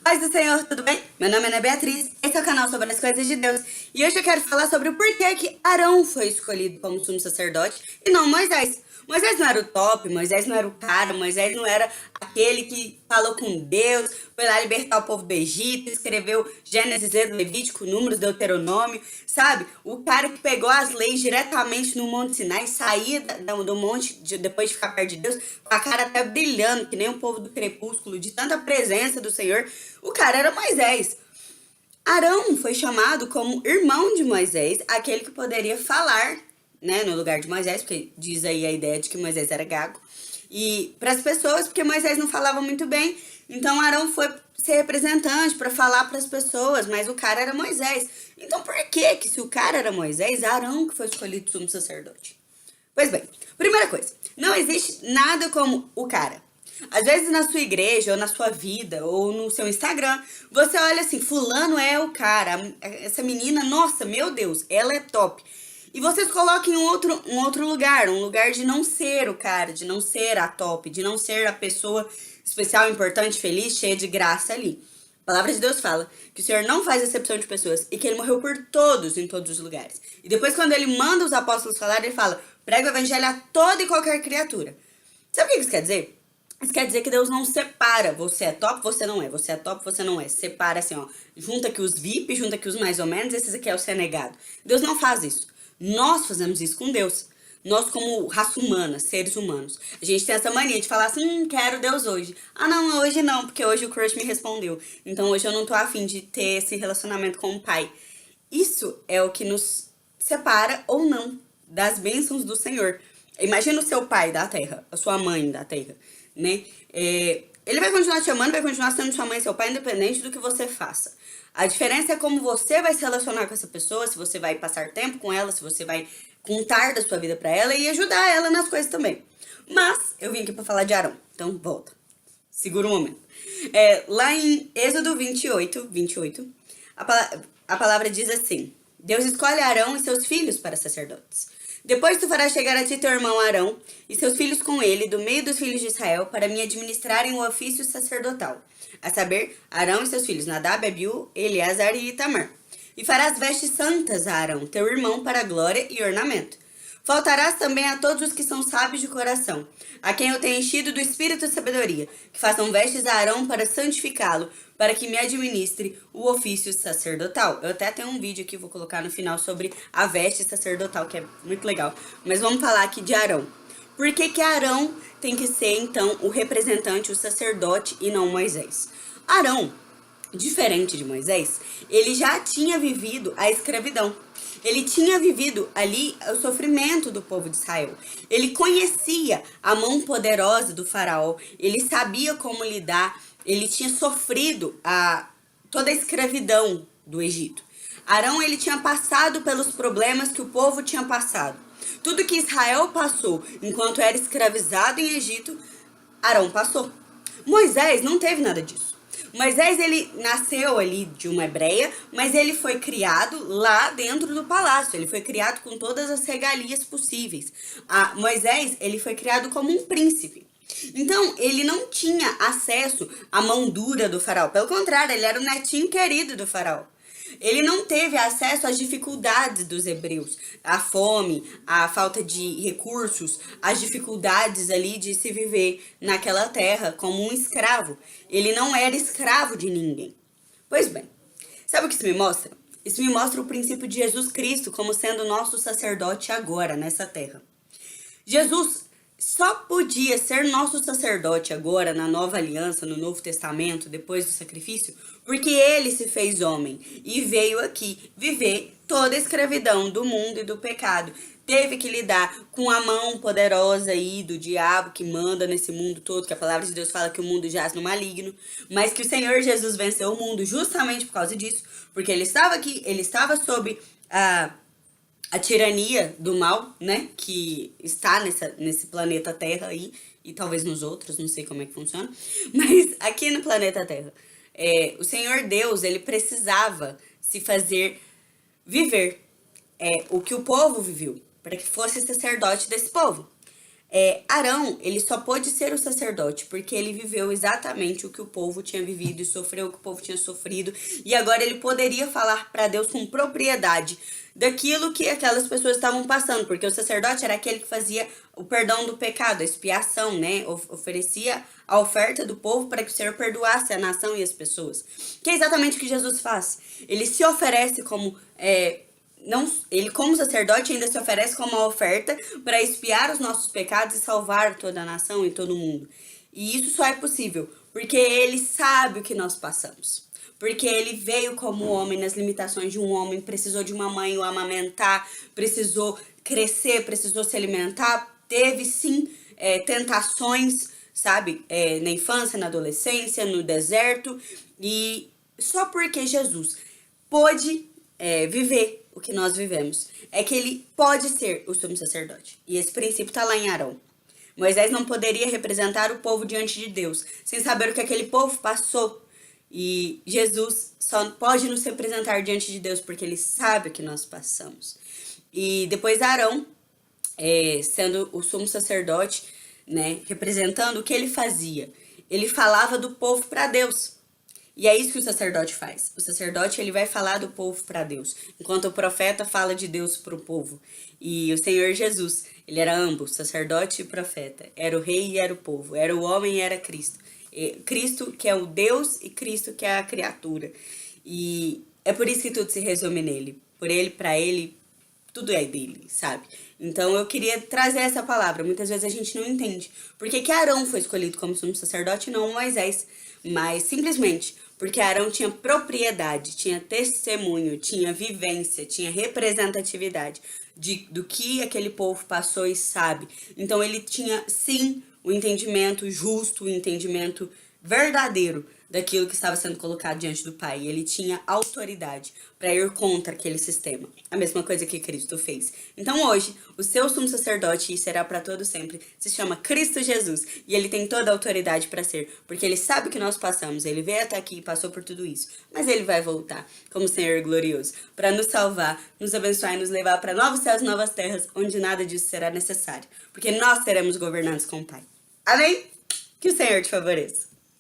Paz do Senhor, tudo bem? Meu nome é Ana Beatriz, esse é o canal sobre as coisas de Deus. E hoje eu quero falar sobre o porquê que Arão foi escolhido como sumo sacerdote e não Moisés. Moisés não era o top, Moisés não era o cara, Moisés não era aquele que falou com Deus, foi lá libertar o povo do Egito, escreveu Gênesis, Levítico, Números, Deuteronômio, sabe? O cara que pegou as leis diretamente no Monte Sinai, saía do monte depois de ficar perto de Deus, com a cara até brilhando, que nem o povo do crepúsculo, de tanta presença do Senhor. O cara era Moisés. Arão foi chamado como irmão de Moisés, aquele que poderia falar, né, no lugar de Moisés, porque diz aí a ideia de que Moisés era gago, e para as pessoas, porque Moisés não falava muito bem, então Arão foi ser representante para falar para as pessoas, mas o cara era Moisés. Então por que se o cara era Moisés, Arão que foi escolhido sumo sacerdote? Pois bem, primeira coisa, não existe nada como o cara. Às vezes na sua igreja, ou na sua vida, ou no seu Instagram, você olha assim, fulano é o cara, essa menina, nossa, meu Deus, ela é top. E vocês colocam em um outro lugar, um lugar de não ser o cara, de não ser a top, de não ser a pessoa especial, importante, feliz, cheia de graça ali. A palavra de Deus fala que o Senhor não faz exceção de pessoas e que ele morreu por todos em todos os lugares. E depois quando ele manda os apóstolos falar, ele fala, prega o evangelho a toda e qualquer criatura. Sabe o que isso quer dizer? Isso quer dizer que Deus não separa, você é top, você não é, você é top, você não é. Separa assim, ó, junta aqui os VIP, junta aqui os mais ou menos, esses aqui é o ser negado. Deus não faz isso. Nós fazemos isso com Deus. Nós como raça humana, seres humanos. A gente tem essa mania de falar assim, quero Deus hoje. Ah não, hoje não, porque hoje o crush me respondeu. Então hoje eu não tô afim de ter esse relacionamento com o pai. Isso é o que nos separa ou não das bênçãos do Senhor. Imagina o seu pai da terra, a sua mãe da terra, né? Ele vai continuar te amando, vai continuar sendo sua mãe e seu pai, independente do que você faça. A diferença é como você vai se relacionar com essa pessoa, se você vai passar tempo com ela, se você vai contar da sua vida pra ela e ajudar ela nas coisas também. Mas eu vim aqui pra falar de Arão, então volta. Segura um momento. Lá em Êxodo 28, a palavra diz assim, Deus escolhe Arão e seus filhos para sacerdotes. Depois tu farás chegar a ti teu irmão Arão e seus filhos com ele, do meio dos filhos de Israel, para me administrarem o ofício sacerdotal, a saber, Arão e seus filhos Nadab, Abiú, Eleazar e Itamar. E farás vestes santas a Arão, teu irmão, para glória e ornamento. Faltarás também a todos os que são sábios de coração, a quem eu tenho enchido do espírito de sabedoria, que façam vestes a Arão para santificá-lo, para que me administre o ofício sacerdotal. Eu até tenho um vídeo aqui, vou colocar no final, sobre a veste sacerdotal, que é muito legal. Mas vamos falar aqui de Arão. Por que Arão tem que ser, então, o representante, o sacerdote, e não Moisés? Arão, diferente de Moisés, ele já tinha vivido a escravidão. Ele tinha vivido ali o sofrimento do povo de Israel. Ele conhecia a mão poderosa do faraó. Ele sabia como lidar. Ele tinha sofrido toda a escravidão do Egito. Arão, ele tinha passado pelos problemas que o povo tinha passado. Tudo que Israel passou enquanto era escravizado em Egito, Arão passou. Moisés não teve nada disso. Moisés, ele nasceu ali de uma hebreia, mas ele foi criado lá dentro do palácio. Ele foi criado com todas as regalias possíveis. Moisés, ele foi criado como um príncipe. Então, ele não tinha acesso à mão dura do faraó. Pelo contrário, ele era o netinho querido do faraó. Ele não teve acesso às dificuldades dos hebreus, à fome, à falta de recursos, às dificuldades ali de se viver naquela terra como um escravo. Ele não era escravo de ninguém. Pois bem, sabe o que isso me mostra? Isso me mostra o princípio de Jesus Cristo como sendo nosso sacerdote agora, nessa terra. Jesus só podia ser nosso sacerdote agora, na nova aliança, no Novo Testamento, depois do sacrifício, porque ele se fez homem e veio aqui viver toda a escravidão do mundo e do pecado. Teve que lidar com a mão poderosa aí do diabo que manda nesse mundo todo, que a palavra de Deus fala que o mundo jaz no maligno, mas que o Senhor Jesus venceu o mundo justamente por causa disso, porque ele estava aqui, ele estava sob a tirania do mal, né, que está nesse planeta Terra aí, e talvez nos outros, não sei como é que funciona, mas aqui no planeta Terra, o Senhor Deus, ele precisava se fazer viver o que o povo viveu, para que fosse sacerdote desse povo. Arão, ele só pôde ser o sacerdote porque ele viveu exatamente o que o povo tinha vivido e sofreu o que o povo tinha sofrido. E agora ele poderia falar para Deus com propriedade daquilo que aquelas pessoas estavam passando, porque o sacerdote era aquele que fazia o perdão do pecado, a expiação, né? Oferecia a oferta do povo para que o Senhor perdoasse a nação e as pessoas. Que é exatamente o que Jesus faz. Ele se oferece como não, ele, como sacerdote, ainda se oferece como uma oferta para expiar os nossos pecados e salvar toda a nação e todo mundo. E isso só é possível porque ele sabe o que nós passamos. Porque ele veio como homem nas limitações de um homem, precisou de uma mãe o amamentar, precisou crescer, precisou se alimentar, teve sim tentações, sabe, na infância, na adolescência, no deserto, e só porque Jesus pôde viver o que nós vivemos, é que ele pode ser o sumo sacerdote. E esse princípio está lá em Arão. Moisés não poderia representar o povo diante de Deus, sem saber o que aquele povo passou. E Jesus só pode nos representar diante de Deus, porque ele sabe o que nós passamos. E depois Arão, sendo o sumo sacerdote, né, representando o que ele fazia. Ele falava do povo para Deus. E é isso que o sacerdote faz. O sacerdote, ele vai falar do povo para Deus, enquanto o profeta fala de Deus para o povo. E o Senhor Jesus, ele era ambos, sacerdote e profeta. Era o rei e era o povo. Era o homem e era Cristo. Cristo que é o Deus e Cristo que é a criatura. E é por isso que tudo se resume nele. Por ele, para ele, tudo é dele, sabe? Então eu queria trazer essa palavra. Muitas vezes a gente não entende. Por que Arão foi escolhido como sumo sacerdote e não Moisés? Mas simplesmente porque Arão tinha propriedade, tinha testemunho, tinha vivência, tinha representatividade do que aquele povo passou e sabe. Então ele tinha sim o entendimento justo, o entendimento verdadeiro daquilo que estava sendo colocado diante do Pai. Ele tinha autoridade para ir contra aquele sistema. A mesma coisa que Cristo fez. Então hoje, o seu sumo sacerdote, e será para todo sempre, se chama Cristo Jesus. E ele tem toda a autoridade para ser. Porque ele sabe o que nós passamos. Ele veio até aqui e passou por tudo isso. Mas ele vai voltar como Senhor glorioso para nos salvar, nos abençoar e nos levar para novos céus e novas terras, onde nada disso será necessário. Porque nós seremos governantes com o Pai. Amém? Que o Senhor te favoreça.